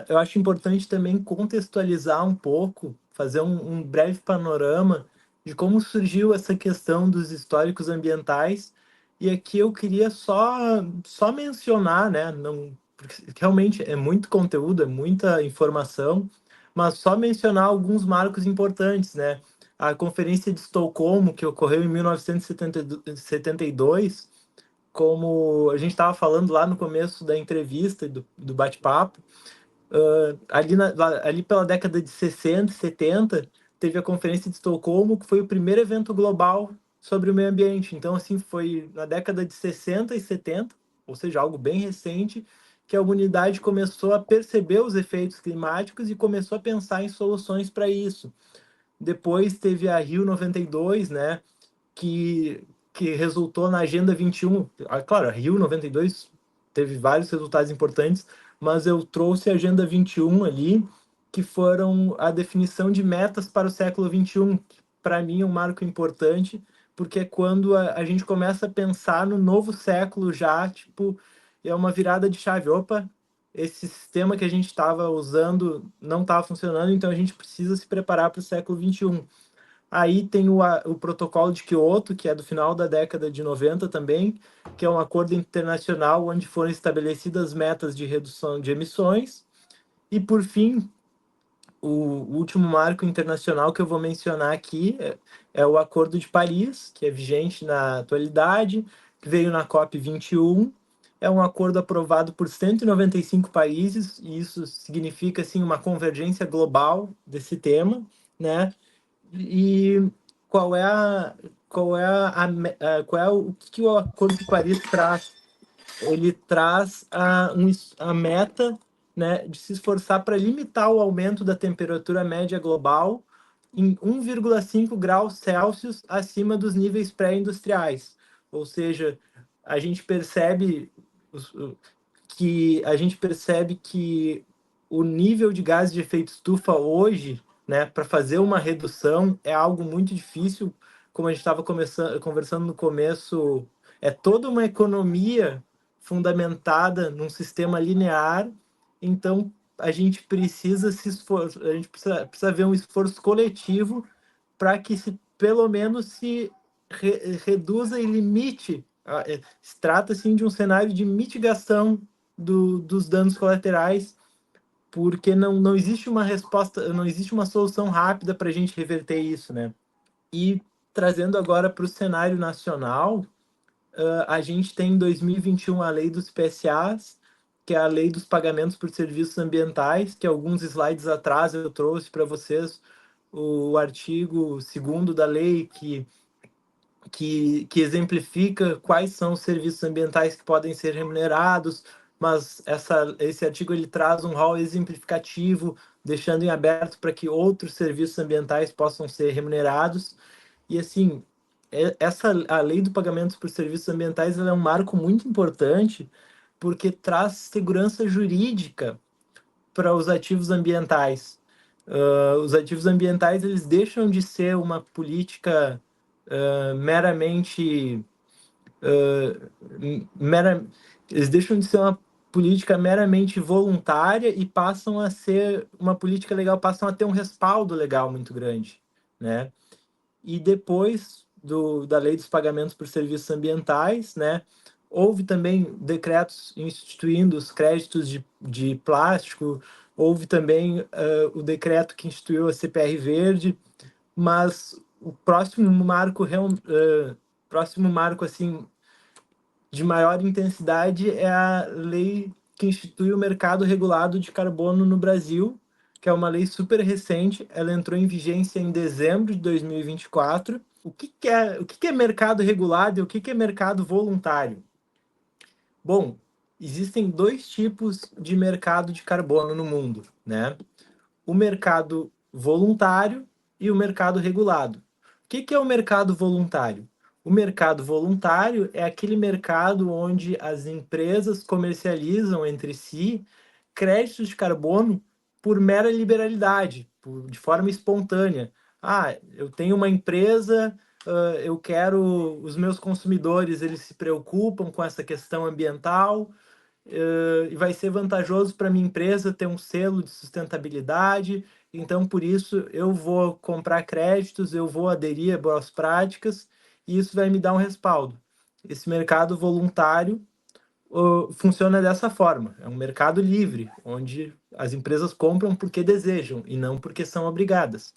eu acho importante também contextualizar um pouco, fazer um breve panorama de como surgiu essa questão dos históricos ambientais. E aqui eu queria só mencionar, né? Não, porque realmente é muito conteúdo, é muita informação, mas só mencionar alguns marcos importantes, né? A Conferência de Estocolmo, que ocorreu em 1972, como a gente estava falando lá no começo da entrevista e do bate-papo, ali pela década de 60 e 70, teve a Conferência de Estocolmo, que foi o primeiro evento global sobre o meio ambiente. Então, assim, foi na década de 60 e 70, ou seja, algo bem recente, que a humanidade começou a perceber os efeitos climáticos e começou a pensar em soluções para isso. Depois teve a Rio 92, né, que resultou na Agenda 21. Claro, a Rio 92 teve vários resultados importantes, mas eu trouxe a Agenda 21 ali, que foram a definição de metas para o século 21, que para mim é um marco importante, porque é quando a gente começa a pensar no novo século já, tipo, é uma virada de chave. Opa, esse sistema que a gente estava usando não estava funcionando, então a gente precisa se preparar para o século 21. Aí tem o protocolo de Kyoto, que é do final da década de 90 também, que é um acordo internacional onde foram estabelecidas metas de redução de emissões. E, por fim, o último marco internacional que eu vou mencionar aqui é o Acordo de Paris, que é vigente na atualidade, que veio na COP 21. É um acordo aprovado por 195 países, e isso significa assim, uma convergência global desse tema, né? E qual é a qual é o que o Acordo de Paris traz? Ele traz a meta, né, de se esforçar para limitar o aumento da temperatura média global em 1,5 graus Celsius acima dos níveis pré-industriais. Ou seja, a gente percebe que o nível de gases de efeito estufa hoje, né, para fazer uma redução é algo muito difícil, como a gente estava conversando no começo, é toda uma economia fundamentada num sistema linear, então a gente precisa se esforçar, a gente precisa ver um esforço coletivo para que se pelo menos se reduza e limite. Se trata assim de um cenário de mitigação dos danos colaterais, porque não existe uma resposta, não existe uma solução rápida para a gente reverter isso, né? E trazendo agora para o cenário nacional, a gente tem em 2021 a lei dos PSAs, que é a lei dos pagamentos por serviços ambientais, que alguns slides atrás eu trouxe para vocês o artigo 2º da lei que exemplifica quais são os serviços ambientais que podem ser remunerados, mas esse artigo ele traz um rol exemplificativo, deixando em aberto para que outros serviços ambientais possam ser remunerados. E assim, a lei do pagamento por serviços ambientais ela é um marco muito importante, porque traz segurança jurídica para os ativos ambientais. Os ativos ambientais eles deixam de ser uma política meramente mera, eles deixam de ser uma política meramente voluntária e passam a ser uma política legal, passam a ter um respaldo legal muito grande, né? E depois da lei dos pagamentos por serviços ambientais, né? Houve também decretos instituindo os créditos de plástico, houve também o decreto que instituiu a CPR Verde, mas o próximo marco assim de maior intensidade é a lei que institui o mercado regulado de carbono no Brasil, que é uma lei super recente. Ela entrou em vigência em dezembro de 2024. O que é mercado regulado e o que é mercado voluntário? Bom, existem dois tipos de mercado de carbono no mundo, né? O mercado voluntário e o mercado regulado. O que é o mercado voluntário? O mercado voluntário é aquele mercado onde as empresas comercializam entre si créditos de carbono por mera liberalidade, de forma espontânea. Ah, eu tenho uma empresa, eu quero os meus consumidores, eles se preocupam com essa questão ambiental, e vai ser vantajoso para minha empresa ter um selo de sustentabilidade, então por isso eu vou comprar créditos, eu vou aderir a boas práticas, e isso vai me dar um respaldo. Esse mercado voluntário funciona dessa forma, é um mercado livre, onde as empresas compram porque desejam e não porque são obrigadas.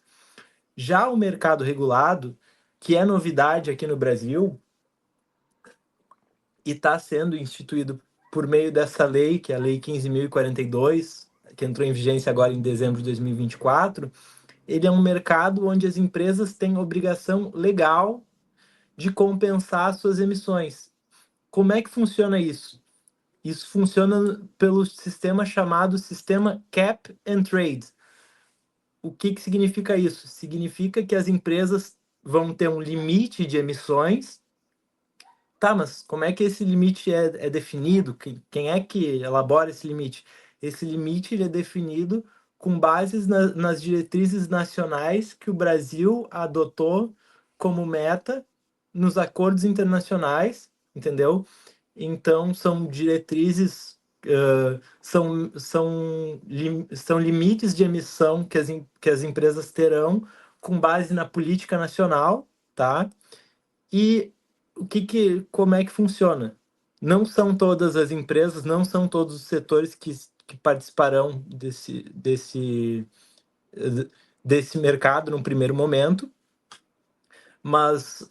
Já o mercado regulado, que é novidade aqui no Brasil, e está sendo instituído por meio dessa lei, que é a Lei 15.042, que entrou em vigência agora em dezembro de 2024, ele é um mercado onde as empresas têm obrigação legal de compensar suas emissões. Como é que funciona isso? Isso funciona pelo sistema chamado sistema Cap and Trade. O que, que significa isso? Significa que as empresas vão ter um limite de emissões. Tá, mas como é que esse limite é definido? Quem é que elabora esse limite? Esse limite ele é definido com bases nas diretrizes nacionais que o Brasil adotou como meta nos acordos internacionais, entendeu? Então, são diretrizes, são limites de emissão que as empresas terão com base na política nacional, tá? E como é que funciona? Não são todas as empresas, não são todos os setores que participarão desse mercado no primeiro momento, mas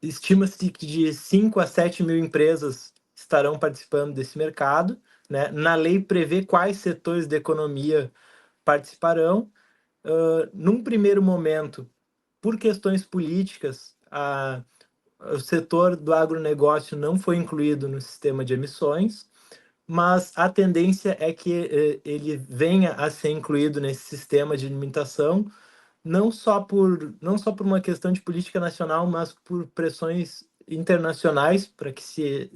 estima-se que de 5 a 7 mil empresas estarão participando desse mercado, né? Na lei prevê quais setores da economia participarão. Num primeiro momento, por questões políticas, o setor do agronegócio não foi incluído no sistema de emissões, mas a tendência é que ele venha a ser incluído nesse sistema de limitação, não só por uma questão de política nacional, mas por pressões internacionais para que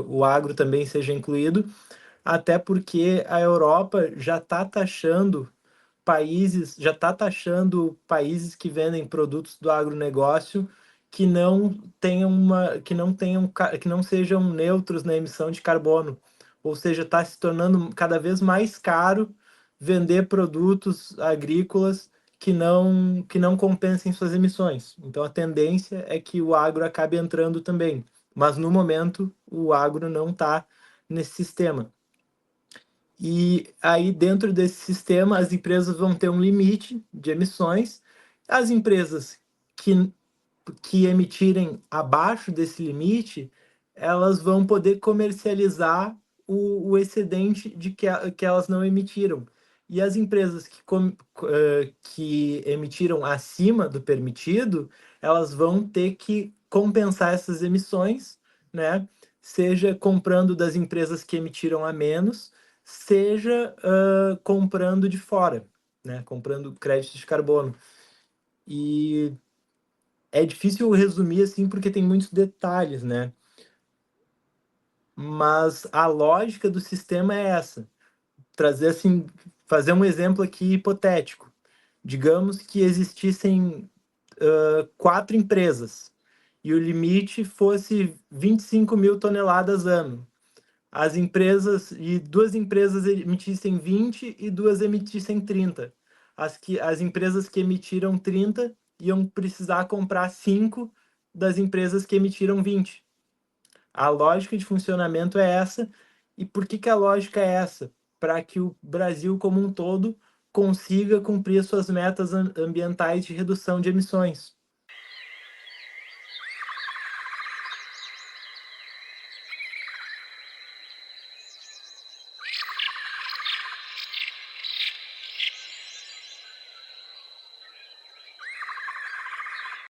o agro também seja incluído, até porque a Europa já está taxando países que vendem produtos do agronegócio que não sejam neutros na emissão de carbono. Ou seja, está se tornando cada vez mais caro vender produtos agrícolas que não compensem suas emissões. Então a tendência é que o agro acabe entrando também. Mas no momento o agro não está nesse sistema. E aí, dentro desse sistema, as empresas vão ter um limite de emissões. As empresas que, que emitirem abaixo desse limite, elas vão poder comercializar o excedente que elas não emitiram. E as empresas que emitiram acima do permitido, elas vão ter que compensar essas emissões, né? Seja comprando das empresas que emitiram a menos, seja comprando de fora, né? Comprando créditos de carbono. E é difícil resumir assim porque tem muitos detalhes, né? Mas a lógica do sistema é essa. Trazer assim, fazer um exemplo aqui hipotético. Digamos que existissem 4 empresas e o limite fosse 25 mil toneladas ano. Duas empresas emitissem 20 e duas emitissem 30. As empresas que emitiram 30 iam precisar comprar 5 das empresas que emitiram 20. A lógica de funcionamento é essa. E por que a lógica é essa? Para que o Brasil como um todo consiga cumprir suas metas ambientais de redução de emissões.